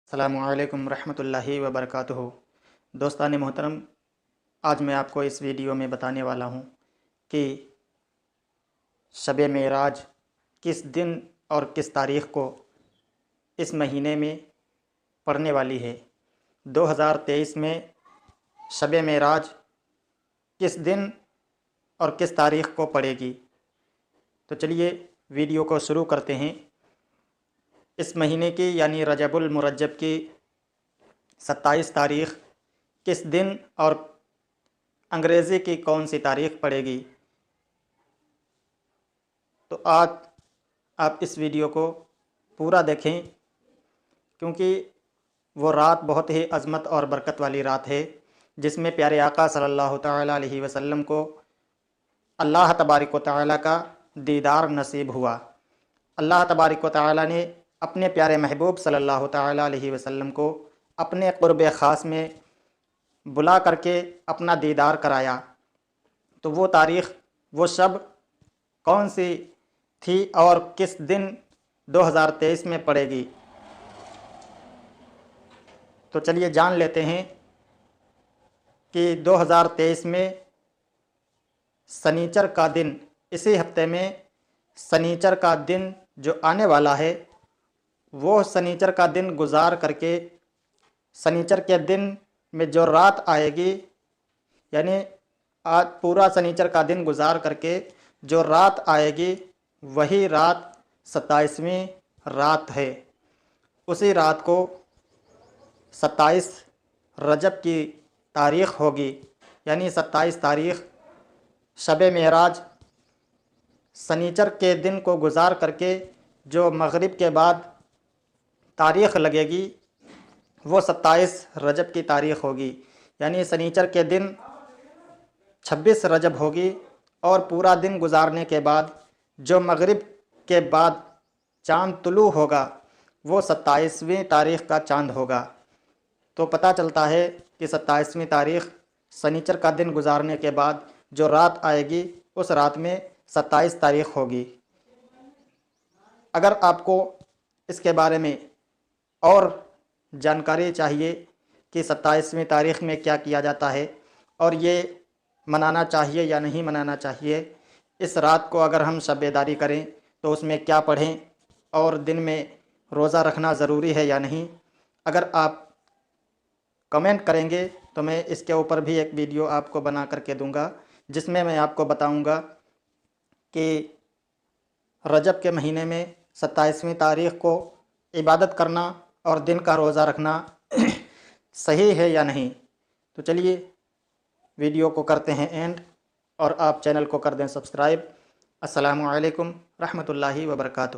السلام علیکم ورحمۃ اللہ وبرکاتہ۔ دوستان محترم، آج میں آپ کو اس ویڈیو میں بتانے والا ہوں کہ شب معراج کس دن اور کس تاریخ کو اس مہینے میں پڑنے والی ہے۔ 2023 میں شب معراج کس دن اور کس تاریخ کو پڑے گی؟ تو چلیے ویڈیو کو شروع کرتے ہیں۔ اس مہینے کی یعنی رجب المرجب کی 27 تاریخ کس دن اور انگریزی کی کون سی تاریخ پڑے گی؟ تو آج آپ اس ویڈیو کو پورا دیکھیں، کیونکہ وہ رات بہت ہی عظمت اور برکت والی رات ہے، جس میں پیارے آقا صلی اللہ تعالیٰ علیہ وسلم کو اللہ تبارک و تعالیٰ کا دیدار نصیب ہوا۔ اللہ تبارک و تعالیٰ نے اپنے پیارے محبوب صلی اللہ تعالیٰ علیہ وسلم کو اپنے قرب خاص میں بلا کر کے اپنا دیدار کرایا۔ تو وہ تاریخ، وہ شب کون سی تھی اور کس دن 2023 میں پڑے گی؟ تو چلیے جان لیتے ہیں کہ 2023 میں سنیچر کا دن، اسی ہفتے میں سنیچر کا دن جو آنے والا ہے، وہ سنیچر کا دن گزار کر کے سنیچر کے دن میں جو رات آئے گی، یعنی آج پورا سنیچر کا دن گزار کر کے جو رات آئے گی، وہی رات 27ویں رات ہے۔ اسی رات کو 27 رجب کی تاریخ ہوگی، یعنی 27 تاریخ شب معراج سنیچر کے دن کو گزار کر کے جو مغرب کے بعد تاریخ لگے گی، وہ 27 رجب کی تاریخ ہوگی، یعنی سنیچر کے دن 26 رجب ہوگی، اور پورا دن گزارنے کے بعد جو مغرب کے بعد چاند طلوع ہوگا، وہ 27ویں تاریخ کا چاند ہوگا۔ تو پتہ چلتا ہے کہ 27ویں تاریخ سنیچر کا دن گزارنے کے بعد جو رات آئے گی، اس رات میں 27 تاریخ ہوگی۔ اگر آپ کو اس کے بارے میں اور جانکاری چاہیے کہ 27ویں تاریخ میں کیا کیا جاتا ہے اور یہ منانا چاہیے یا نہیں منانا چاہیے، اس رات کو اگر ہم شب بیداری کریں تو اس میں کیا پڑھیں، اور دن میں روزہ رکھنا ضروری ہے یا نہیں، اگر آپ کمنٹ کریں گے تو میں اس کے اوپر بھی ایک ویڈیو آپ کو بنا کر کے دوں گا، جس میں آپ کو بتاؤں گا کہ رجب کے مہینے میں 27ویں تاریخ کو عبادت کرنا اور دن کا روزہ رکھنا صحیح ہے یا نہیں۔ تو چلیے ویڈیو کو کرتے ہیں اینڈ، اور آپ چینل کو کر دیں سبسکرائب۔ السلام علیکم رحمۃ اللہ وبرکاتہ۔